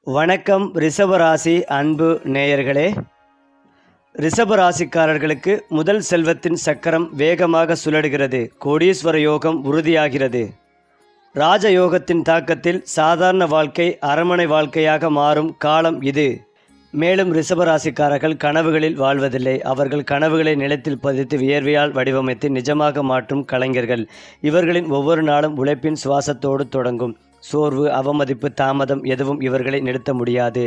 வணக்கம் ரிஷபராசி அன்பு நேயர்களே. ரிஷபராசிக்காரர்களுக்கு முதல் செல்வத்தின் சக்கரம் வேகமாக சுழடுகிறது. கோடீஸ்வர யோகம் உறுதியாகிறது. ராஜயோகத்தின் தாக்கத்தில் சாதாரண வாழ்க்கை அரண்மனை வாழ்க்கையாக மாறும் காலம் இது. மேலும் ரிஷபராசிக்காரர்கள் கனவுகளில் வாழ்வதில்லை. அவர்கள் கனவுகளை நிலத்தில் பதித்து வியர்வையால் வடிவமைத்து நிஜமாக மாற்றும் கலைஞர்கள். இவர்களின் ஒவ்வொரு நாளும் உழைப்பின் சுவாசத்தோடு தொடங்கும். சோர்வு, அவமதிப்பு, தாமதம் எதுவும் இவர்களை நிறுத்த முடியாது.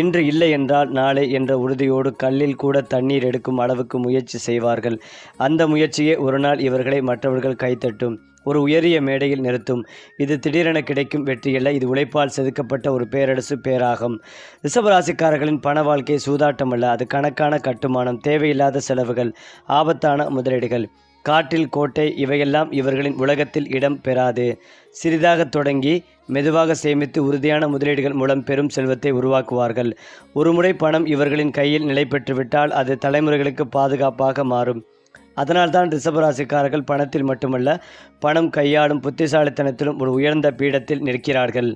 இன்று இல்லை என்றால் நாளை என்ற உறுதியோடு கல்லில் கூட தண்ணீர் எடுக்கும் அளவுக்கு முயற்சி செய்வார்கள். அந்த முயற்சியே ஒரு நாள் இவர்களை மற்றவர்கள் கைத்தட்டும், ஒரு உயரிய மேடையில் நிறுத்தும். இது திடீரென கிடைக்கும் வெற்றியல்ல, இது உழைப்பால் செதுக்கப்பட்ட ஒரு பேரரசு பேராகும். ரிஷபராசிக்காரர்களின் பண வாழ்க்கை சூதாட்டம் அல்ல, அது கணக்கான கட்டுமானம், தேவையில்லாத செலவுகள், ஆபத்தான முதலீடுகள். காட்டில் கோட்டை இவையெல்லாம் இவர்களின் உலகத்தில் இடம் பெறாது. சிறிதாக தொடங்கி மெதுவாக சேமித்து உறுதியான முதலீடுகள் மூலம் பெரும் செல்வத்தை உருவாக்குவார்கள். ஒருமுறை பணம் இவர்களின் கையில் நிலை பெற்றுவிட்டால் அது தலைமுறைகளுக்கு பாதுகாப்பாக மாறும். அதனால்தான் ரிஷபராசிக்காரர்கள் பணத்தில் மட்டுமல்ல, பணம் கையாளும் புத்திசாலித்தனத்திலும் ஒரு உயர்ந்த பீடத்தில் நிற்கிறார்கள்.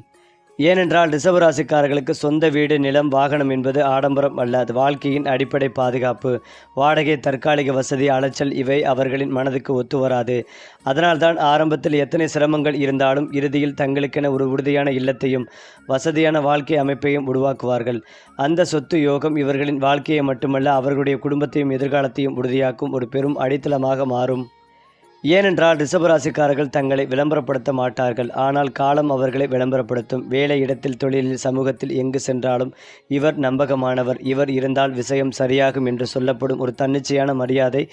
ஏனென்றால் ரிஷபராசிக்காரர்களுக்கு சொந்த வீடு, நிலம், வாகனம் என்பது ஆடம்பரம் அல்ல, அது வாழ்க்கையின் அடிப்படை பாதுகாப்பு. வாடகை, தற்காலிக வசதி, அலைச்சல் இவை அவர்களின் மனதுக்கு ஒத்து வராது. அதனால்தான் ஆரம்பத்தில் எத்தனை சிரமங்கள் இருந்தாலும் இறுதியில் தங்களுக்கென ஒரு உறுதியான இல்லத்தையும் வசதியான வாழ்க்கை அமைப்பையும் உருவாக்குவார்கள். அந்த சொத்து யோகம் இவர்களின் வாழ்க்கையை மட்டுமல்ல, அவர்களுடைய குடும்பத்தையும் எதிர்காலத்தையும் உறுதியாக்கும் ஒரு பெரும் அடித்தளமாக மாறும். ஏனென்றால் ரிஷபராசிக்காரர்கள் தங்களை விளம்பரப்படுத்த மாட்டார்கள், ஆனால் காலம் அவர்களை விளம்பரப்படுத்தும். வேலை இடத்தில், தொழிலில், சமூகத்தில் எங்கு சென்றாலும் இவர் நம்பகமானவர், இவர் இருந்தால் விஷயம் சரியாகும் என்று சொல்லப்படும் ஒரு தன்னிச்சையான மரியாதை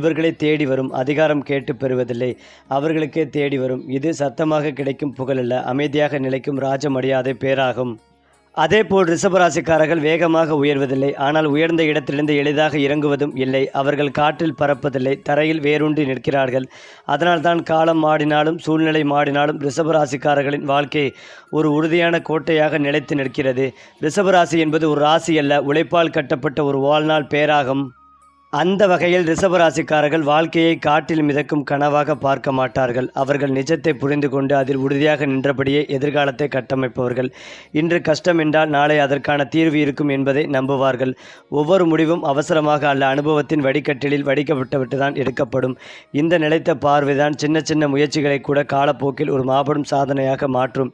இவர்களை தேடி வரும். அதிகாரம் கேட்டு பெறுவதில்லை, அவர்களுக்கே தேடி வரும். இது சத்தமாக கிடைக்கும் புகழல்ல, அமைதியாக நிலைக்கும் ராஜ மரியாதை பேராகும். அதேபோல் ரிஷபராசிக்காரர்கள் வேகமாக உயர்வதில்லை, ஆனால் உயர்ந்த இடத்திலிருந்து எளிதாக இறங்குவதும் இல்லை. அவர்கள் காற்றில் பறப்பதில்லை, தரையில் வேரூன்றி நிற்கிறார்கள். அதனால்தான் காலம் மாடினாலும் சூழ்நிலை மாடினாலும் ரிஷபராசிக்காரர்களின் வாழ்க்கை ஒரு உறுதியான கோட்டையாக நிலைத்து நிற்கிறது. ரிஷபராசி என்பது ஒரு ராசி அல்ல, உழைப்பால் கட்டப்பட்ட ஒரு வாழ்நாள் பேராகும். அந்த வகையில் ரிஷபராசிக்காரர்கள் வாழ்க்கையை காட்டில் மிதக்கும் கனவாக பார்க்க மாட்டார்கள். அவர்கள் நிஜத்தை புரிந்து கொண்டு அதில் உறுதியாக நின்றபடியே எதிர்காலத்தை கட்டமைப்பவர்கள். இன்று கஷ்டம் என்றால் நாளை அதற்கான தீர்வு இருக்கும் என்பதை நம்புவார்கள். ஒவ்வொரு முடிவும் அவசரமாக அல்ல, அனுபவத்தின் வடிகட்டிலில் வடிக்கப்பட்டுதான் எடுக்கப்படும். இந்த நிலைத்த பார்வைதான் சின்ன சின்ன முயற்சிகளை கூட காலப்போக்கில் ஒரு மாபெரும் சாதனையாக மாற்றும்.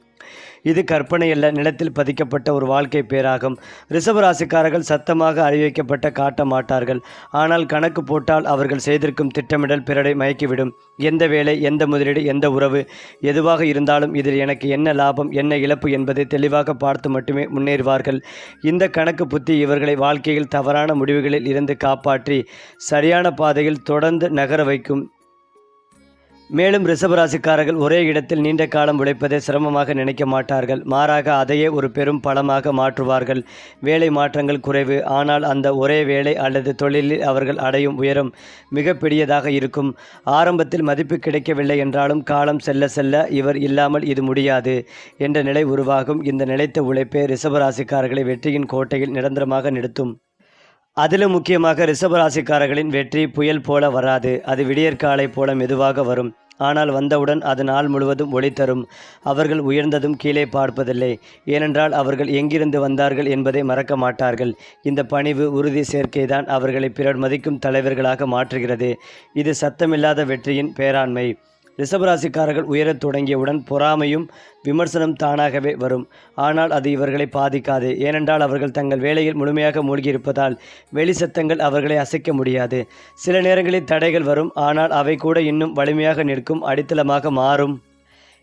இது கற்பனை அல்ல, நிலத்தில் பதிக்கப்பட்ட ஒரு வாழ்க்கை பேராகும். ரிஷபராசிக்காரர்கள் சத்தமாக அறிவிக்கப்பட்ட காட்ட மாட்டார்கள், ஆனால் கணக்கு போட்டால் அவர்கள் செய்திருக்கும் திட்டமிடல் பிறரை மயக்கிவிடும். எந்த வேலை, எந்த முதலீடு, எந்த உறவு எதுவாக இருந்தாலும் இதில் எனக்கு என்ன லாபம், என்ன இழப்பு என்பதை தெளிவாக பார்த்து மட்டுமே முன்னேறுவார்கள். இந்த கணக்கு புத்தி இவர்களை வாழ்க்கையில் தவறான முடிவுகளில் இருந்து காப்பாற்றி சரியான பாதையில் தொடர்ந்து நகர வைக்கும். மேலும் ரிஷபராசிக்காரர்கள் ஒரே இடத்தில் நீண்ட காலம் உழைப்பதை சிரமமாக நினைக்க மாட்டார்கள், மாறாக அதையே ஒரு பெரும் பலமாக மாற்றுவார்கள். வேலை மாற்றங்கள் குறைவு, ஆனால் அந்த ஒரே வேலை அல்லது தொழிலில் அவர்கள் அடையும் உயரம் மிக பெரியதாக இருக்கும். ஆரம்பத்தில் மதிப்பு கிடைக்கவில்லை என்றாலும் காலம் செல்ல செல்ல இவர் இல்லாமல் இது முடியாது என்ற நிலை உருவாகும். இந்த நிலைத்த உழைப்பே ரிஷபராசிக்காரர்களை வெற்றியின் கோட்டையில் நிரந்தரமாக நிறுத்தும். அதிலும் முக்கியமாக ரிஷபராசிக்காரர்களின் வெற்றி புயல் போல வராது, அது விடியற்காலை போல மெதுவாக வரும். ஆனால் வந்தவுடன் அது நாள் முழுவதும் ஒளி தரும். அவர்கள் உயர்ந்ததும் கீழே பார்ப்பதில்லை, ஏனென்றால் அவர்கள் எங்கிருந்து வந்தார்கள் என்பதை மறக்க மாட்டார்கள். இந்த பணிவு, உறுதி சேர்க்கைதான் அவர்களை பிறர் மதிக்கும் தலைவர்களாக மாற்றுகிறது. இது சத்தமில்லாத வெற்றியின் பேராண்மை. ரிஷபராசிக்காரர்கள் உயரத் தொடங்கியவுடன் பொறாமையும் விமர்சனம் தானாகவே வரும், ஆனால் அது இவர்களை பாதிக்காது. ஏனென்றால் அவர்கள் தங்கள் வேலையில் முழுமையாக மூழ்கியிருப்பதால் வெளி சத்தங்கள் அவர்களை அசைக்க முடியாது. சில நேரங்களில் தடைகள் வரும், ஆனால் அவை கூட இன்னும் வலிமையாக நிற்கும் அடித்தளமாக மாறும்.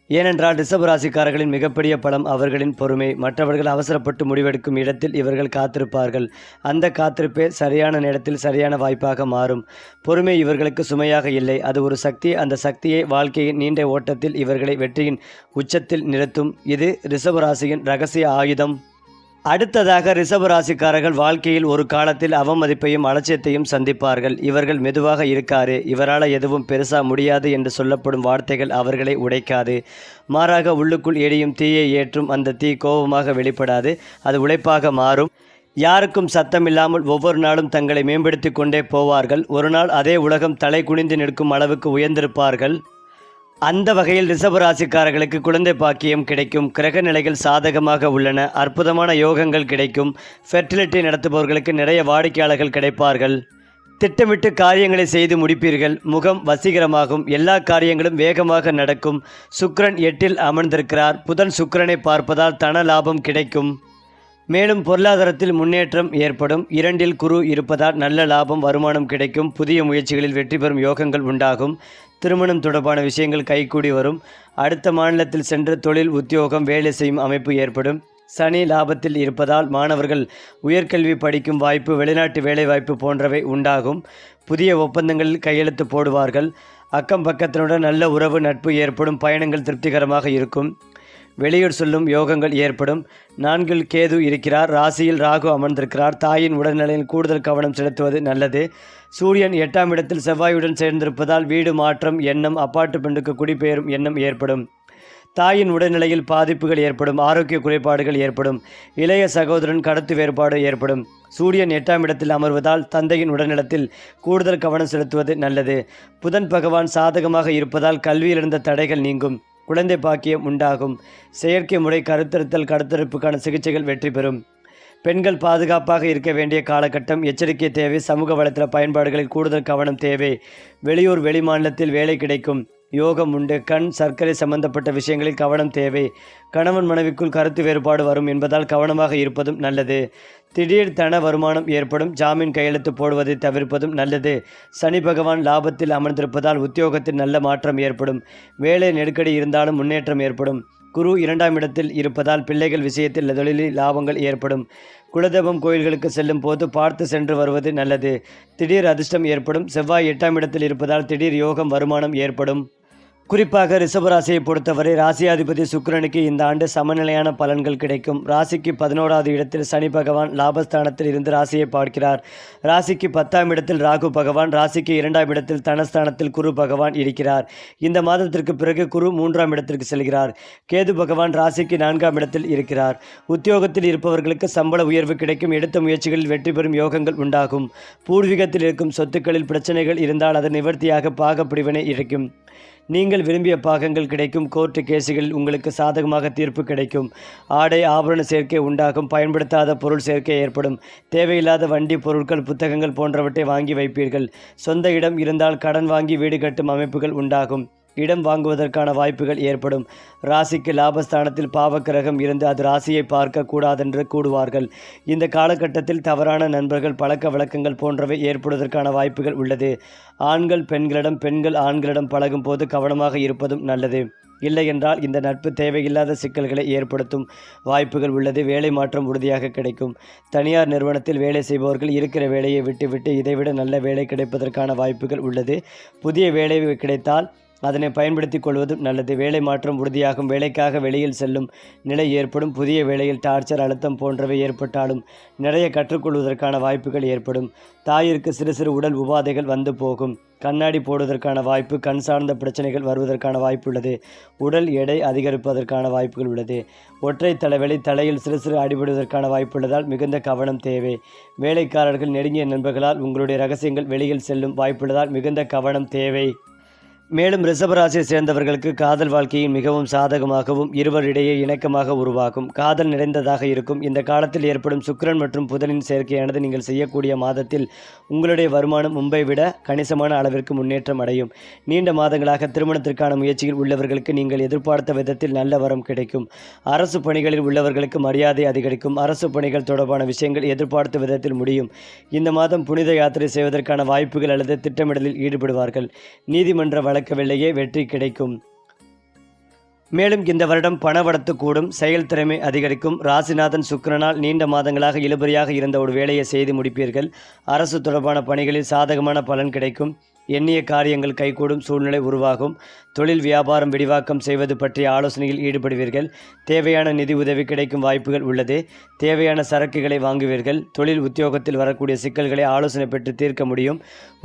ஏனென்றால் ரிஷபராசிக்காரர்களின் மிகப்பெரிய பலம் அவர்களின் பொறுமை. மற்றவர்கள் அவசரப்பட்டு முடிவெடுக்கும் இடத்தில் இவர்கள் காத்திருப்பார்கள். அந்த காத்திருப்பே சரியான நேரத்தில் சரியான வாய்ப்பாக மாறும். பொறுமை இவர்களுக்கு சுமையாக இல்லை, அது ஒரு சக்தி. அந்த சக்தியை வாழ்க்கையின் நீண்ட ஓட்டத்தில் இவர்களை வெற்றியின் உச்சத்தில் நிறுத்தும். இது ரிஷபராசியின் இரகசிய ஆயுதம். அடுத்ததாக ரிஷபராசிக்காரர்கள் வாழ்க்கையில் ஒரு காலத்தில் அவமதிப்பையும் அலட்சியத்தையும் சந்திப்பார்கள். இவர்கள் மெதுவாக இருக்காரு, இவரால் எதுவும் பெருசா முடியாது என்று சொல்லப்படும் வார்த்தைகள் அவர்களை உடைக்காது. மாறாக உள்ளுக்குள் எரியும் தீயை ஏற்றும் அந்த தீ கோபமாக வெளிப்படாது, அது உழைப்பாக மாறும். யாருக்கும் சத்தமில்லாமல் ஒவ்வொரு நாளும் தங்களை மேம்படுத்தி கொண்டே போவார்கள். ஒரு நாள் அதே உலகம் தலை குனிந்து நிற்கும் அளவுக்கு உயர்ந்திருப்பார்கள். அந்த வகையில் ரிஷபராசிக்காரர்களுக்கு குழந்தை பாக்கியம் கிடைக்கும். கிரக நிலைகள் சாதகமாக உள்ளன. அற்புதமான யோகங்கள் கிடைக்கும். ஃபெர்டிலிட்டி நடத்துபவர்களுக்கு நிறைய வாடிக்கையாளர்கள் கிடைப்பார்கள். திட்டமிட்டு காரியங்களை செய்து முடிப்பீர்கள். முகம் வசீகரமாகும். எல்லா காரியங்களும் வேகமாக நடக்கும். சுக்கிரன் 8இல் அமர்ந்திருக்கிறார். புதன் சுக்கிரனை பார்ப்பதால் தன லாபம் கிடைக்கும். மேலும் பொருளாதாரத்தில் முன்னேற்றம் ஏற்படும். 2இல் குரு இருப்பதால் நல்ல லாபம் வருமானம் கிடைக்கும். புதிய முயற்சிகளில் வெற்றி பெறும் யோகங்கள் உண்டாகும். திருமணம் தொடர்பான விஷயங்கள் கைகூடி வரும். அடுத்த மாநிலத்தில் சென்று தொழில் உத்தியோகம் வேலை செய்யும் அமைப்பு ஏற்படும். சனி லாபத்தில் இருப்பதால் மாணவர்கள் உயர்கல்வி படிக்கும் வாய்ப்பு, வெளிநாட்டு வேலைவாய்ப்பு போன்றவை உண்டாகும். புதிய ஒப்பந்தங்களில் கையெழுத்து போடுவார்கள். அக்கம் பக்கத்தினுடன் நல்ல உறவு நட்பு ஏற்படும். பயணங்கள் திருப்திகரமாக இருக்கும். வெளியூர் சொல்லும் யோகங்கள் ஏற்படும். 4இல் கேது இருக்கிறார். ராசியில் ராகு அமர்ந்திருக்கிறார். தாயின் உடல்நிலையில் கூடுதல் கவனம் செலுத்துவது நல்லது. சூரியன் 8ஆம் இடத்தில் செவ்வாயுடன் சேர்ந்திருப்பதால் வீடு மாற்றம் எண்ணம், அப்பார்ட்மெண்ட்டுக்கு குடிபெயரும் எண்ணம் ஏற்படும். தாயின் உடல்நிலையில் பாதிப்புகள் ஏற்படும். ஆரோக்கிய குறைபாடுகள் ஏற்படும். இளைய சகோதரன் கருத்து வேறுபாடு ஏற்படும். சூரியன் 8ஆம் இடத்தில் அமர்வதால் தந்தையின் உடல்நலத்தில் கூடுதல் கவனம் செலுத்துவது நல்லது. புதன் பகவான் சாதகமாக இருப்பதால் கல்வியில் இருந்த தடைகள் நீங்கும். குழந்தை பாக்கியம் உண்டாகும். செயற்கை முறை கருத்தரித்தல் கடத்தரிப்புக்கான சிகிச்சைகள் வெற்றி பெறும். பெண்கள் பாதுகாப்பாக இருக்க வேண்டிய காலகட்டம். எச்சரிக்கை தேவை. சமூக வலைத்தள பயன்பாடுகளில் கூடுதல் கவனம் தேவை. வெளியூர் வெளிமாநிலத்தில் வேலை கிடைக்கும். யோகம் உண்டு. கண் சர்க்கரை சம்பந்தப்பட்ட விஷயங்களில் கவனம் தேவை. கணவன் மனைவிக்குள் கருத்து வேறுபாடு வரும் என்பதால் கவனமாக இருப்பதும் நல்லது. திடீர் தன வருமானம் ஏற்படும். ஜாமீன் கையெழுத்து போடுவதை தவிர்ப்பதும் நல்லது. சனி பகவான் லாபத்தில் அமர்ந்திருப்பதால் உத்தியோகத்தில் நல்ல மாற்றம் ஏற்படும். வேலை நெருக்கடி இருந்தாலும் முன்னேற்றம் ஏற்படும். குரு 2ஆம் இடத்தில் இருப்பதால் பிள்ளைகள் விஷயத்தில் தொழிலில் லாபங்கள் ஏற்படும். குலதெய்வம் கோயில்களுக்கு செல்லும் போது பார்த்து சென்று வருவது நல்லது. திடீர் அதிர்ஷ்டம் ஏற்படும். செவ்வாய் 8ஆம் இடத்தில் இருப்பதால் திடீர் யோகம் வருமானம் ஏற்படும். குறிப்பாக ரிஷபராசியை பொறுத்தவரை ராசியாதிபதி சுக்கிரனுக்கு இந்த ஆண்டு சமநிலையான பலன்கள் கிடைக்கும். ராசிக்கு 11வது இடத்தில் சனி பகவான் லாபஸ்தானத்தில் இருந்து ராசியை பார்க்கிறார். ராசிக்கு 10ஆம் இடத்தில் ராகு பகவான், ராசிக்கு 2ஆம் இடத்தில் தனஸ்தானத்தில் குரு பகவான் இருக்கிறார். இந்த மாதத்திற்கு பிறகு குரு 3ஆம் இடத்திற்கு செல்கிறார். கேது பகவான் ராசிக்கு 4ஆம் இடத்தில் இருக்கிறார். உத்தியோகத்தில் இருப்பவர்களுக்கு சம்பள உயர்வு கிடைக்கும். எடுத்த முயற்சிகளில் வெற்றி பெறும் யோகங்கள் உண்டாகும். பூர்வீகத்தில் இருக்கும் சொத்துக்களில் பிரச்சனைகள் இருந்தால் அது நிவர்த்தியாக பாகப்பிரிவினை இருக்கும். நீங்கள் விரும்பிய பாகங்கள் கிடைக்கும். கோர்ட்டு கேசுகளில் உங்களுக்கு சாதகமாக தீர்ப்பு கிடைக்கும். ஆடை ஆபரண சேர்க்கை உண்டாகும். பயன்படுத்தாத பொருள் சேர்க்கை ஏற்படும். தேவையில்லாத வண்டி, பொருட்கள், புத்தகங்கள் போன்றவற்றை வாங்கி வைப்பீர்கள். சொந்த இடம் இருந்தால் கடன் வாங்கி வீடு கட்டும் அமைப்புகள் உண்டாகும். இடம் வாங்குவதற்கான வாய்ப்புகள் ஏற்படும். ராசிக்கு லாபஸ்தானத்தில் பாவக்கிரகம் இருந்து அது ராசியை பார்க்க கூடாதென்று கூடுவார்கள். இந்த காலகட்டத்தில் தவறான நண்பர்கள், பழக்க வழக்கங்கள் போன்றவை ஏற்படுவதற்கான வாய்ப்புகள் உள்ளது. ஆண்கள் பெண்களிடம், பெண்கள் ஆண்களிடம் பழகும் போது கவனமாக இருப்பதும் நல்லது. இல்லையென்றால் இந்த நட்பு தேவையில்லாத சிக்கல்களை ஏற்படுத்தும் வாய்ப்புகள் உள்ளது. வேலை மாற்றம் உறுதியாக கிடைக்கும். தனியார் நிறுவனத்தில் வேலை செய்பவர்கள் இருக்கிற வேலையை விட்டுவிட்டு இதைவிட நல்ல வேலை கிடைப்பதற்கான வாய்ப்புகள் உள்ளது. புதிய வேலை கிடைத்தால் அதனை பயன்படுத்தி கொள்வதும் நல்லது. வேலை மாற்றம் உறுதியாகும். வேலைக்காக வெளியில் செல்லும் நிலை ஏற்படும். புதிய வேலையில் டார்ச்சர், அழுத்தம் போன்றவை ஏற்பட்டாலும் நிறைய கற்றுக்கொள்வதற்கான வாய்ப்புகள் ஏற்படும். தாயிற்கு சிறு சிறு உடல் உபாதைகள் வந்து போகும். கண்ணாடி போடுவதற்கான வாய்ப்பு, கண் சார்ந்த பிரச்சனைகள் வருவதற்கான வாய்ப்பு உள்ளது. உடல் எடை அதிகரிப்பதற்கான வாய்ப்புகள் உள்ளது. ஒற்றை தலைவலி, தலையில் சிறு சிறு அடிபடுவதற்கான வாய்ப்பு உள்ளதால் மிகுந்த கவனம் தேவை. வேலைக்காரர்கள், நெருங்கிய நண்பர்களால் உங்களுடைய ரகசியங்கள் வெளியில் செல்லும் வாய்ப்புள்ளதால் மிகுந்த கவனம் தேவை. மேலும் ரிஷபராசியை சேர்ந்தவர்களுக்கு காதல் வாழ்க்கையின் மிகவும் சாதகமாகவும் இருவரிடையே இணக்கமாக உருவாகும். காதல் நிறைந்ததாக இருக்கும். இந்த காலத்தில் ஏற்படும் சுக்கிரன் மற்றும் புதனின் சேர்க்கையானது நீங்கள் செய்யக்கூடிய மாதத்தில் உங்களுடைய வருமானம் முன்பை விட கணிசமான அளவிற்கு முன்னேற்றம் அடையும். நீண்ட மாதங்களாக திருமணத்திற்கான முயற்சியில் உள்ளவர்களுக்கு நீங்கள் எதிர்பார்த்த விதத்தில் நல்ல வரம் கிடைக்கும். அரசு பணிகளில் உள்ளவர்களுக்கு மரியாதை அதிகரிக்கும். அரசு பணிகள் தொடர்பான விஷயங்கள் எதிர்பார்த்த விதத்தில் முடியும். இந்த மாதம் புனித யாத்திரை செய்வதற்கான வாய்ப்புகள் அல்லது திட்டமிடலில் ஈடுபடுவார்கள். நீதிமன்ற வழக்கவில்லையே வெற்றி கிடைக்கும். மேலும் இந்த வருடம் பணவரத்து கூடும். செயல் திறமை அதிகரிக்கும். ராசிநாதன் சுக்கிரனால் நீண்ட மாதங்களாக இழுபறியாக இருந்த ஒரு வேலையை செய்து முடிப்பீர்கள். அரசு தொடர்பான பணிகளில் சாதகமான பலன் கிடைக்கும். எண்ணிய காரியங்கள் கைகூடும் சூழ்நிலை உருவாகும். தொழில் வியாபாரம் விரிவாக்கம் செய்வது பற்றிய ஆலோசனையில் ஈடுபடுவீர்கள். தேவையான நிதி உதவி கிடைக்கும் வாய்ப்புகள் உள்ளது. தேவையான சரக்குகளை வாங்குவீர்கள். தொழில் உத்தியோகத்தில் வரக்கூடிய சிக்கல்களை ஆலோசனை பெற்று தீர்க்க முடியும்.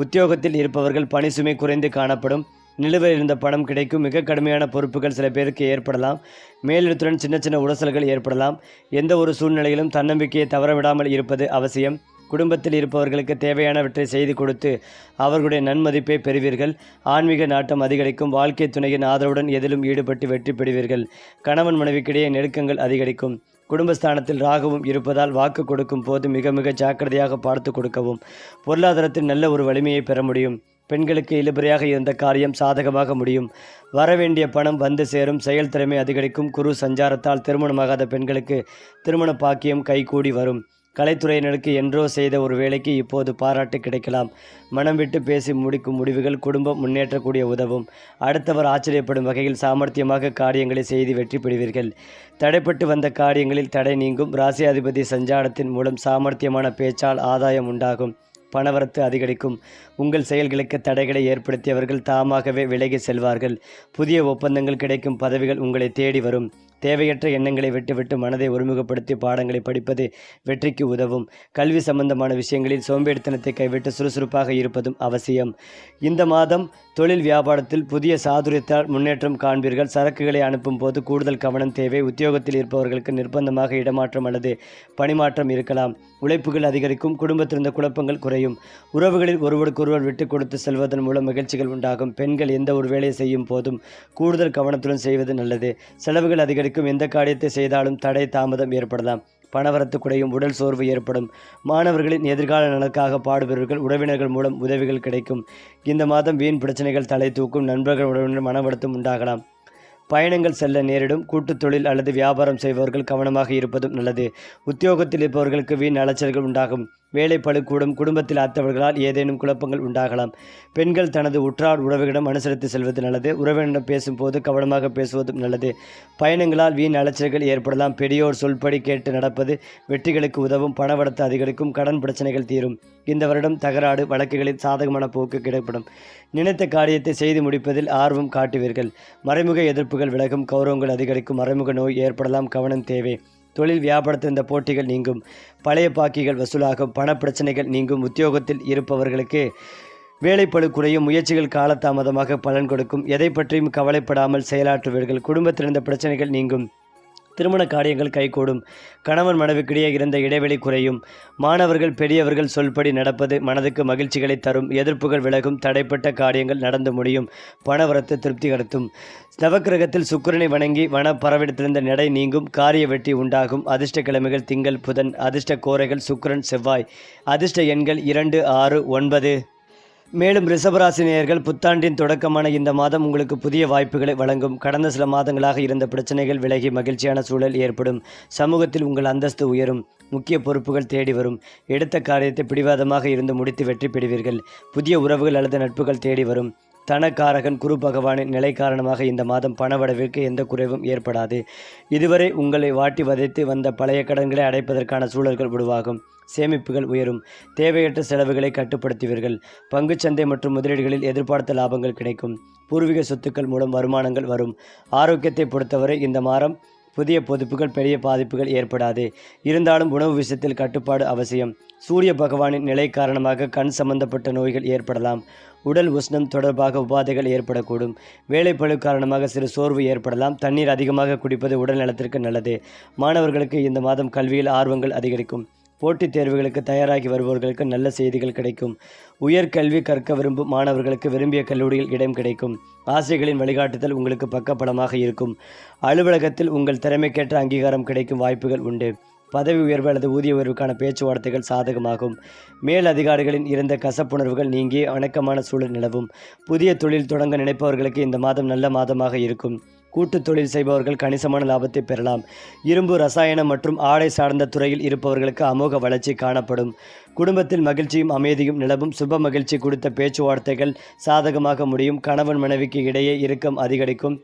உத்தியோகத்தில் இருப்பவர்கள் பணி சுமை குறைந்து காணப்படும். நிலுவையில் இருந்த பணம் கிடைக்கும். மிக கடுமையான பொறுப்புகள் சில பேருக்கு ஏற்படலாம். மேலிடத்துடன் சின்ன சின்ன உரசல்கள் ஏற்படலாம். எந்த ஒரு சூழ்நிலையிலும் தன்னம்பிக்கையை தவறவிடாமல் இருப்பது அவசியம். குடும்பத்தில் இருப்பவர்களுக்கு தேவையானவற்றை செய்து கொடுத்து அவர்களுடைய நன்மதிப்பை பெறுவீர்கள். ஆன்மீக நாட்டம் அதிகரிக்கும். வாழ்க்கை துணையின் ஆதரவுடன் எதிலும் ஈடுபட்டு வெற்றி பெறுவீர்கள். கணவன் மனைவிக்கிடையே நெருக்கங்கள் அதிகரிக்கும். குடும்பஸ்தானத்தில் ராகுவும் இருப்பதால் வாக்கு கொடுக்கும் போது மிக மிக ஜாக்கிரதையாக பார்த்து கொடுக்கவும். பொருளாதாரத்தில் நல்ல ஒரு வலிமையை பெற முடியும். பெண்களுக்கு இழுபறியாக இருந்த காரியம் சாதகமாக முடியும். வரவேண்டிய பணம் வந்து சேரும். செயல்திறமை அதிகரிக்கும். குரு சஞ்சாரத்தால் திருமணமாகாத பெண்களுக்கு திருமண பாக்கியம் கைகூடி வரும். கலைத்துறையினருக்கு என்றோ செய்த ஒரு வேலைக்கு இப்போது பாராட்டு கிடைக்கலாம். மனம் விட்டு பேசி முடிக்கும் முடிவுகள் குடும்பம் முன்னேற்றக்கூடிய உதவும். அடுத்தவர் ஆச்சரியப்படும் வகையில் சாமர்த்தியமாக காரியங்களை செய்து வெற்றி பெறுவீர்கள். தடைப்பட்டு வந்த காரியங்களில் தடை நீங்கும். ராசியாதிபதி சஞ்சாரத்தின் மூலம் சாமர்த்தியமான பேச்சால் ஆதாயம் உண்டாகும். பணவரத்து அதிகரிக்கும். உங்கள் செயல்களுக்கு தடைகளை ஏற்படுத்தியவர்கள் தாமாகவே விலகி செல்வார்கள். புதிய ஒப்பந்தங்கள் கிடைக்கும். பதவிகள் உங்களை தேடி வரும். தேவையற்ற எண்ணங்களை விட்டுவிட்டு மனதை ஒருமுகப்படுத்தி பாடங்களை படிப்பது வெற்றிக்கு உதவும். கல்வி சம்பந்தமான விஷயங்களில் சோம்பேறித்தனத்தை கைவிட்டு சுறுசுறுப்பாக இருப்பதும் அவசியம். இந்த மாதம் தொழில் வியாபாரத்தில் புதிய சாதுரியத்தால் முன்னேற்றம் காண்பீர்கள். சரக்குகளை அனுப்பும் போது கூடுதல் கவனம் தேவை. உத்தியோகத்தில் இருப்பவர்களுக்கு நிர்பந்தமாக இடமாற்றம் அல்லது பணிமாற்றம் இருக்கலாம். உழைப்புகள் அதிகரிக்கும். குடும்பத்திலிருந்த குழப்பங்கள் குறையும். உறவுகளில் ஒருவருக்கொருவர் விட்டு கொடுத்து செல்வதன் மூலம் மகிழ்ச்சிகள் உண்டாகும். பெண்கள் எந்த ஒரு வேலையை செய்யும் போதும் கூடுதல் கவனத்துடன் செய்வது நல்லது. செலவுகள் அதிகரிக்கும். எந்த காரியத்தை செய்தாலும் தடை தாமதம் ஏற்படலாம். பணவரத்து குறையும். உடல் சோர்வு ஏற்படும். மாணவர்களின் எதிர்கால நலனுக்காக பாடுபவர்கள். உறவினர்கள் மூலம் உதவிகள் கிடைக்கும். இந்த மாதம் வீண் பிரச்சனைகள் தலை தூக்கும். நண்பர்கள் உறவினர் மனவருத்தம் உண்டாகலாம். பயணங்கள் செல்ல நேரிடும். கூட்டுத் தொழில் அல்லது வியாபாரம் செய்பவர்கள் கவனமாக இருப்பதும் நல்லது. உத்தியோகத்தில் இருப்பவர்களுக்கு வீண் அலைச்சல்கள் உண்டாகும். வேலை பழுக்கூடும். குடும்பத்தில் அத்தவர்களால் ஏதேனும் குழப்பங்கள் உண்டாகலாம். பெண்கள் தனது உற்றார் உறவுகளிடம் அனுசரித்து செல்வது நல்லது. உறவினரிடம் பேசும்போது கவனமாக பேசுவதும் நல்லது. பயணங்களால் வீண் அலைச்சல்கள் ஏற்படலாம். பெரியோர் சொல்படி கேட்டு நடப்பது வெற்றிகளுக்கு உதவும். பணவரத்து அதிகரிக்கும். கடன் பிரச்சனைகள் தீரும். இந்த வருடம் தகராறு வழக்குகளில் சாதகமான போக்கு கிடைப்படும். நினைத்த காரியத்தை செய்து முடிப்பதில் ஆர்வம் காட்டுவீர்கள். மறைமுக எதிர்ப்புகள் விலகும். கௌரவங்கள் அதிகரிக்கும். மறைமுக நோய் ஏற்படலாம். கவனம் தேவை. தொழில் வியாபாரத்தில் இந்த போட்டிகள் நீங்கும். பழைய பாக்கிகள் வசூலாகும். பணப்பிரச்சனைகள் நீங்கும். உத்தியோகத்தில் இருப்பவர்களுக்கு வேலைப்பளு குறையும். முயற்சிகள் காலதாமதமாக பலன் கொடுக்கும். எதை பற்றியும் கவலைப்படாமல் செயலாற்றுவீர்கள். குடும்பத்தில் இருந்த பிரச்சனைகள் நீங்கும். திருமண காரியங்கள் கைகூடும். கணவன் மனைவிக்கிடையே இருந்த இடைவெளி குறையும். மாணவர்கள் பெரியவர்கள் சொல்படி நடப்பது மனதுக்கு மகிழ்ச்சிகளை தரும். எதிர்ப்புகள் விலகும். தடைப்பட்ட காரியங்கள் நடந்து முடியும். பணவரத்து திருப்தி கடத்தும். நவக்கிரகத்தில் சுக்கிரனை வணங்கி வன பரவிடத்திலிருந்த நடை நீங்கும். காரிய வெற்றி உண்டாகும். அதிர்ஷ்ட கிழமைகள் திங்கள் புதன். அதிர்ஷ்ட கோரைகள் சுக்கிரன் செவ்வாய். அதிர்ஷ்ட எண்கள் 2, 6, 9. மேலும் ரிஷபராசி நேயர்கள், புத்தாண்டின் தொடக்கமான இந்த மாதம் உங்களுக்கு புதிய வாய்ப்புகளை வழங்கும். கடந்த சில மாதங்களாக இருந்த பிரச்சனைகள் விலகி மகிழ்ச்சியான சூழல் ஏற்படும். சமூகத்தில் உங்கள் அந்தஸ்து உயரும். முக்கிய பொறுப்புகள் தேடி வரும். எடுத்த காரியத்தை பிடிவாதமாக இருந்து முடித்து வெற்றி பெறுவீர்கள். புதிய உறவுகள் அல்லது நட்புகள் தேடி வரும். தனக்காரகன் குரு பகவானின் நிலை காரணமாக இந்த மாதம் பணவரவிற்கு எந்த குறைவும் ஏற்படாது. இதுவரை உங்களை வாட்டி வதைத்து வந்த பழைய கடன்களை அடைப்பதற்கான சூழல்கள் உருவாகும். சேமிப்புகள் உயரும். தேவையற்ற செலவுகளை கட்டுப்படுத்துவீர்கள். பங்குச்சந்தை மற்றும் முதலீடுகளில் எதிர்பார்த்த லாபங்கள் கிடைக்கும். பூர்வீக சொத்துக்கள் மூலம் வருமானங்கள் வரும். ஆரோக்கியத்தை பொறுத்தவரை இந்த மாதம் புதிய பொதுப்புகள் பெரிய பாதிப்புகள் ஏற்படாது. இருந்தாலும் உணவு விஷயத்தில் கட்டுப்பாடு அவசியம். சூரிய பகவானின் நிலை காரணமாக கண் சம்பந்தப்பட்ட நோய்கள் ஏற்படலாம். உடல் உஷ்ணம் தொடர்பாக உபாதைகள் ஏற்படக்கூடும். வேலைப்பளு காரணமாக சிறு சோர்வு ஏற்படலாம். தண்ணீர் அதிகமாக குடிப்பது உடல் நலத்திற்கு நல்லது. மாணவர்களுக்கு இந்த மாதம் கல்வியில் ஆர்வங்கள் அதிகரிக்கும். போட்டித் தேர்வுகளுக்கு தயாராகி வருபவர்களுக்கு நல்ல செய்திகள் கிடைக்கும். உயர்கல்வி கற்க விரும்பும் மாணவர்களுக்கு விரும்பிய கல்லூரியில் இடம் கிடைக்கும். ஆசிரியர்களின் வழிகாட்டுதல் உங்களுக்கு பக்கபலமாக இருக்கும். அலுவலகத்தில் உங்கள் திறமைக்கேற்ற அங்கீகாரம் கிடைக்கும் வாய்ப்புகள் உண்டு. பதவி உயர்வு அல்லது ஊதிய உயர்வுக்கான பேச்சுவார்த்தைகள் சாதகமாகும். மேல் அதிகாரிகளின் இருந்த கசப்புணர்வுகள் நீங்கி அணக்கமான சூழல் நிலவும். புதிய தொழில் தொடங்க நினைப்பவர்களுக்கு இந்த மாதம் நல்ல மாதமாக இருக்கும். கூட்டுத் தொழில் செய்பவர்கள் கணிசமான லாபத்தை பெறலாம். இரும்பு, ரசாயனம் மற்றும் ஆடை சார்ந்த துறையில் இருப்பவர்களுக்கு அமோக வளர்ச்சி காணப்படும். குடும்பத்தில் மகிழ்ச்சியும் அமைதியும் நிலவும். சுப மகிழ்ச்சி கொடுத்த பேச்சுவார்த்தைகள் சாதகமாக முடியும். கணவன் மனைவிக்கு இடையே இறுக்கம் அதிகரிக்கும்.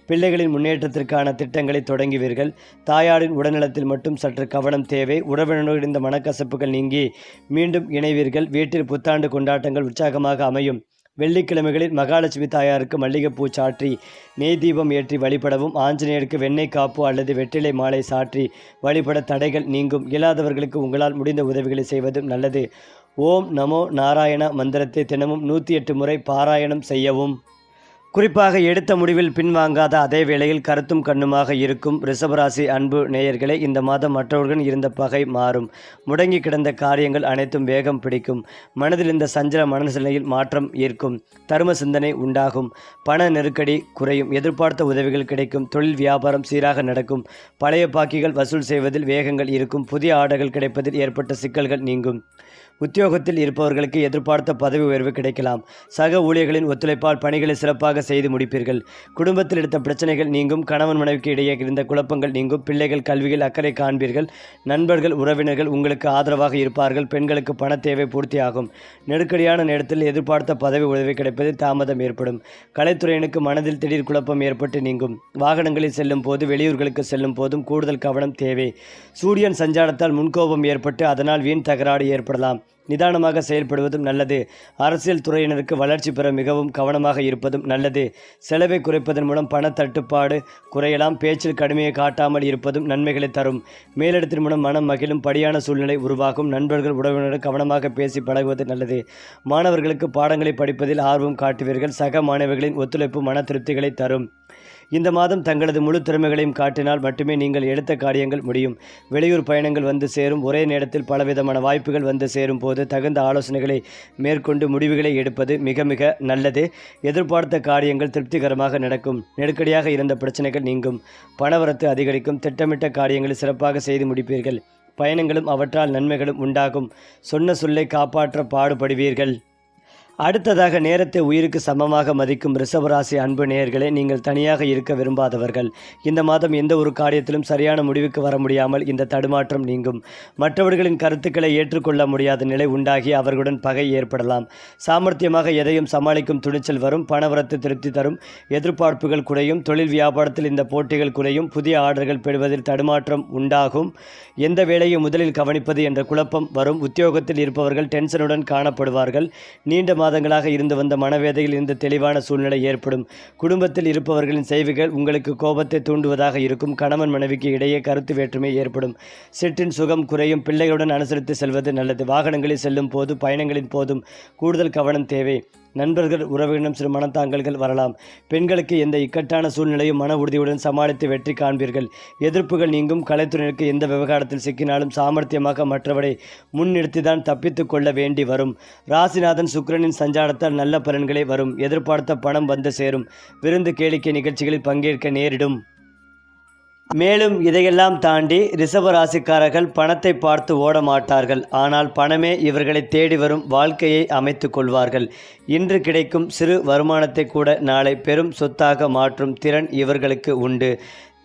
பிள்ளைகளின் முன்னேற்றத்திற்கான திட்டங்களை தொடங்குவீர்கள். தாயாரின் உடல்நலத்தில் மட்டும் சற்று கவனம் தேவை. உறவினர்கள் இந்த மனக்கசப்புகள் நீங்கி மீண்டும் இணைவீர்கள். வீட்டில் புத்தாண்டு கொண்டாட்டங்கள் உற்சாகமாக அமையும். வெள்ளிக்கிழமைகளில் மகாலட்சுமி தாயாருக்கு மல்லிகைப்பூ சாற்றி நெய் தீபம் ஏற்றி வழிபடவும். ஆஞ்சநேயருக்கு வெண்ணெய் காப்பு அல்லது வெற்றிலை மாலை சாற்றி வழிபட தடைகள் நீங்கும். இயலாதவர்களுக்கு உங்களால் முடிந்த உதவிகளை செய்வதும் நல்லது. ஓம் நமோ நாராயண மந்திரத்தை தினமும் 108 முறை பாராயணம் செய்யவும். குறிப்பாக எடுத்த முடிவில் பின்வாங்காத அதே வேளையில் கருத்தும் கண்ணுமாக இருக்கும் ரிஷபராசி அன்பு நேயர்களே, இந்த மாதம் மற்றவர்களுடன் இருந்த பகை மாறும். முடங்கி கிடந்த காரியங்கள் அனைத்தும் வேகம் பிடிக்கும். மனதில் இந்த சஞ்சல மனநிலையில் மாற்றம் ஈர்க்கும். தர்ம சிந்தனை உண்டாகும். பண நெருக்கடி குறையும். எதிர்பார்த்த உதவிகள் கிடைக்கும். தொழில் வியாபாரம் சீராக நடக்கும். பழைய பாக்கிகள் வசூல் செய்வதில் வேகங்கள் இருக்கும். புதிய ஆர்டர்கள் கிடைப்பதில் ஏற்பட்ட சிக்கல்கள் நீங்கும். உத்தியோகத்தில் இருப்பவர்களுக்கு எதிர்பார்த்த பதவி உயர்வு கிடைக்கலாம். சக ஊழியர்களின் ஒத்துழைப்பால் பணிகளை சிறப்பாக செய்து முடிப்பீர்கள். குடும்பத்தில் எடுத்த பிரச்சனைகள் நீங்கும். கணவன் மனைவிக்கு இடையே இருந்த குழப்பங்கள் நீங்கும். பிள்ளைகள் கல்வியில் அக்கறை காண்பீர்கள். நண்பர்கள் உறவினர்கள் உங்களுக்கு ஆதரவாக இருப்பார்கள். பெண்களுக்கு பண தேவை பூர்த்தியாகும். நெருக்கடியான நேரத்தில் எதிர்பார்த்த பதவி உதவி கிடைப்பதில் தாமதம் ஏற்படும். கலைத்துறையினுக்கு மனதில் திடீர் குழப்பம் ஏற்பட்டு நீங்கும். வாகனங்களில் செல்லும் போது வெளியூர்களுக்கு செல்லும் போதும் கூடுதல் கவனம் தேவை. சூரியன் சஞ்சாரத்தால் முன்கோபம் ஏற்பட்டு அதனால் வீண் தகராறு ஏற்படலாம். நிதானமாக செயல்படுவதும் நல்லது. அரசியல் துறையினருக்கு வளர்ச்சி பெற மிகவும் கவனமாக இருப்பதும் நல்லது. செலவை குறைப்பதன் மூலம் பண தட்டுப்பாடு குறையலாம். பேச்சில் கடுமையை காட்டாமல் இருப்பதும் நன்மைகளை தரும். மேலிடத்தின் மூலம் மனம் மகிழும் படியான சூழ்நிலை உருவாகும். நண்பர்கள் உறவினர்கள் கவனமாக பேசி பழகுவது நல்லது. மாணவர்களுக்கு பாடங்களை படிப்பதில் ஆர்வம் காட்டுவீர்கள். சக மாணவர்களின் ஒத்துழைப்பு மன திருப்திகளை தரும். இந்த மாதம் தங்களது முழு திறமைகளையும் காட்டினால் மட்டுமே நீங்கள் எடுத்த காரியங்கள் முடியும். வெளியூர் பயணங்கள் வந்து சேரும். ஒரே நேரத்தில் பலவிதமான வாய்ப்புகள் வந்து சேரும் போது தகுந்த ஆலோசனைகளை மேற்கொண்டு முடிவுகளை எடுப்பது மிக மிக நல்லது. எதிர்பார்த்த காரியங்கள் திருப்திகரமாக நடக்கும். நெருக்கடியாக இருந்த பிரச்சனைகள் நீங்கும். பணவரத்து அதிகரிக்கும். திட்டமிட்ட காரியங்களை சிறப்பாக செய்து முடிப்பீர்கள். பயணங்களும் அவற்றால் நன்மைகளும் உண்டாகும். சொன்ன சொல்லை காப்பாற்ற பாடுபடுவீர்கள். அடுத்ததாக, நேரத்தை உயிருக்கு சமமாக மதிக்கும் ரிஷபராசி அன்பு நேயர்களே, நீங்கள் தனியாக இருக்க விரும்பாதவர்கள். இந்த மாதம் எந்த ஒரு காரியத்திலும் சரியான முடிவுக்கு வர முடியாமல் இந்த தடுமாற்றம் நீங்கும். மற்றவர்களின் கருத்துக்களை ஏற்றுக்கொள்ள முடியாத நிலை உண்டாகி அவர்களுடன் பகை ஏற்படலாம். சாமர்த்தியமாக எதையும் சமாளிக்கும் துணிச்சல் வரும். பணவரத்து திருப்தி தரும். எதிர்பார்ப்புகள் குறையும். தொழில் வியாபாரத்தில் இந்த போட்டிகள் குறையும். புதிய ஆர்டர்கள் பெறுவதில் தடுமாற்றம் உண்டாகும். எந்த வேலையை முதலில் கவனிப்பது என்ற குழப்பம் வரும். உத்தியோகத்தில் இருப்பவர்கள் டென்ஷனுடன் காணப்படுவார்கள். நீண்ட மாதங்களாக இருந்து வந்த மனவேதையில் இருந்து தெளிவான சூழ்நிலை ஏற்படும். குடும்பத்தில் இருப்பவர்களின் செய்திகள் உங்களுக்கு கோபத்தை தூண்டுவதாக இருக்கும். கணவன் மனைவிக்கு இடையே கருத்து வேற்றுமை ஏற்படும். சிற்றின் சுகம் குறையும். பிள்ளைகளுடன் அனுசரித்து செல்வது நல்லது. வாகனங்களில் செல்லும் போது பயணங்களின் போதும் கூடுதல் கவனம் தேவை. நண்பர்கள் உறவினரும் சிறு மனத்தாங்கல்கள் வரலாம். பெண்களுக்கு எந்த இக்கட்டான சூழ்நிலையும் மன உறுதியுடன் சமாளித்து வெற்றி காண்பீர்கள். எதிர்ப்புகள் நீங்கும். கலைத்துறையினருக்கு எந்த விவகாரத்தில் சிக்கினாலும் சாமர்த்தியமாக மற்றவரை முன்னிறுத்திதான் தப்பித்து கொள்ள வேண்டி வரும். ராசிநாதன் சுக்கிரனின் சஞ்சாரத்தால் நல்ல பலன்களை வரும். எதிர்பார்த்த பணம் வந்து சேரும். விருந்து கேளிக்கை நிகழ்ச்சிகளில் பங்கேற்க நேரிடும். மேலும் இதையெல்லாம் தாண்டி ரிஷபராசிக்காரர்கள் பணத்தை பார்த்து ஓட மாட்டார்கள். ஆனால் பணமே இவர்களை தேடி வரும் வாழ்க்கையை அமைத்து கொள்வார்கள். இன்று கிடைக்கும் சிறு வருமானத்தை கூட நாளை பெரும் சொத்தாக மாற்றும் திறன் இவர்களுக்கு உண்டு.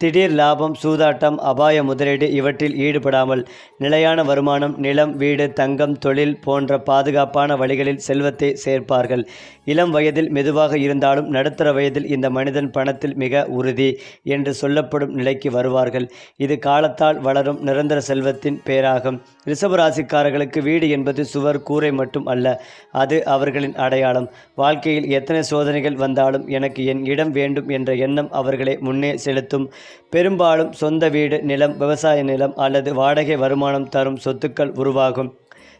திடீர் லாபம், சூதாட்டம், அபாய முதலீடு இவற்றில் ஈடுபடாமல் நிலையான வருமானம், நிலம், வீடு, தங்கம், தொழில் போன்ற பாதுகாப்பான வழிகளில் செல்வத்தை சேர்ப்பார்கள். இளம் வயதில் மெதுவாக இருந்தாலும் நடுத்தர வயதில் இந்த மனிதன் பணத்தில் மிக உறுதி என்று சொல்லப்படும் நிலைக்கு வருவார்கள். இது காலத்தால் வளரும் நிரந்தர செல்வத்தின் பேராகும். ரிஷபராசிக்காரர்களுக்கு வீடு என்பது சுவர், கூரை மட்டும் அல்ல. அது அவர்களின் அடையாளம். வாழ்க்கையில் எத்தனை சோதனைகள் வந்தாலும் எனக்கு என் இடம் வேண்டும் என்ற எண்ணம் அவர்களை முன்னே செலுத்தும். பெரும்பாலும் சொந்த வீடு, நிலம், விவசாய நிலம் அல்லது வாடகை வருமானம் தரும் சொத்துக்கள் உருவாகும்.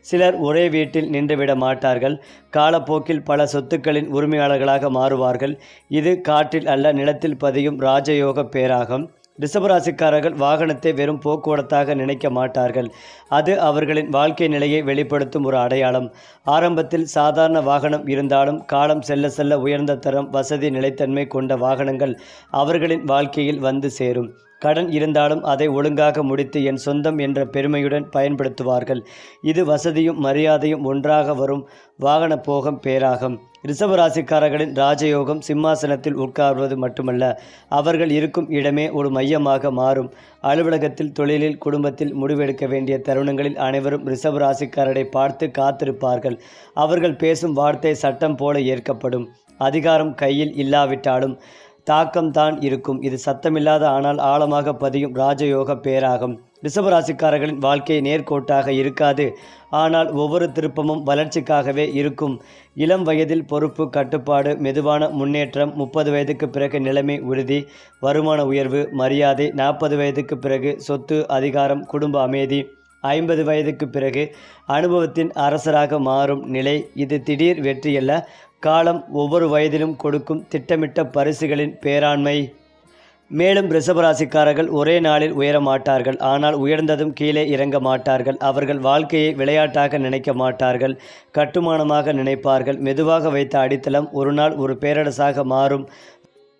சிலர் ஒரே வீட்டில் நின்றுவிட மாட்டார்கள். காலப்போக்கில் பல சொத்துக்களின் உரிமையாளர்களாக மாறுவார்கள். இது காற்றில் அல்ல நிலத்தில் பதியும் ராஜயோக பேராகும். ரிஷபராசிக்காரர்கள் வாகனத்தை வெறும் போக்குவரத்தாக நினைக்க மாட்டார்கள். அது அவர்களின் வாழ்க்கை நிலையை வெளிப்படுத்தும் ஒரு அடையாளம். ஆரம்பத்தில் சாதாரண வாகனம் இருந்தாலும் காலம் செல்ல செல்ல உயர்ந்த தரம், வசதி, நிலைத்தன்மை கொண்ட வாகனங்கள் அவர்களின் வாழ்க்கையில் வந்து சேரும். கடன் இருந்தாலும் அதை ஒழுங்காக முடித்து என் சொந்தம் என்ற பெருமையுடன் பயன்படுத்துவார்கள். இது வசதியும் மரியாதையும் ஒன்றாக வரும் வாகன போகம் பேராகும். ரிஷபராசிக்காரர்களின் ராஜயோகம் சிம்மாசனத்தில் உட்கார்வது மட்டுமல்ல, அவர்கள் இருக்கும் இடமே ஒரு மையமாக மாறும். அலுவலகத்தில், தொழிலில், குடும்பத்தில் முடிவெடுக்க வேண்டிய தருணங்களில் அனைவரும் ரிஷபராசிக்காரரை பார்த்து காத்திருப்பார்கள். அவர்கள் பேசும் வார்த்தை சட்டம் போல ஏற்கப்படும். அதிகாரம் கையில் இல்லாவிட்டாலும் தாக்கம்தான் இருக்கும். இது சத்தமில்லாத ஆனால் ஆழமாக பதியும் ராஜயோக பேராகும். ரிஷபராசிக்காரர்களின் வாழ்க்கை நேர்கோட்டாக இருக்காது. ஆனால் ஒவ்வொரு திருப்பமும் வளர்ச்சிக்காகவே இருக்கும். இளம் வயதில் பொறுப்பு, கட்டுப்பாடு, மெதுவான முன்னேற்றம். 30 வயதுக்கு பிறகு நிலைமை உறுதி, வருமான உயர்வு, மரியாதை. 40 வயதுக்கு பிறகு சொத்து, அதிகாரம், குடும்ப அமைதி. 50 வயதுக்கு பிறகு அனுபவத்தின் அரசராக மாறும் நிலை. இது திடீர் வெற்றியல்ல, காலம் ஒவ்வொரு வயதிலும் கொடுக்கும் திட்டமிட்ட பரிசுகளின் பேராண்மை. மேலும் ரிஷபராசிக்காரர்கள் ஒரே நாளில் உயர மாட்டார்கள். ஆனால் உயர்ந்ததும் கீழே இறங்க மாட்டார்கள். அவர்கள் வாழ்க்கையை விளையாட்டாக நினைக்க மாட்டார்கள், கட்டுமானமாக நினைப்பார்கள். மெதுவாக வைத்த அடித்தளம் ஒரு நாள் ஒரு பேரரசாக மாறும்.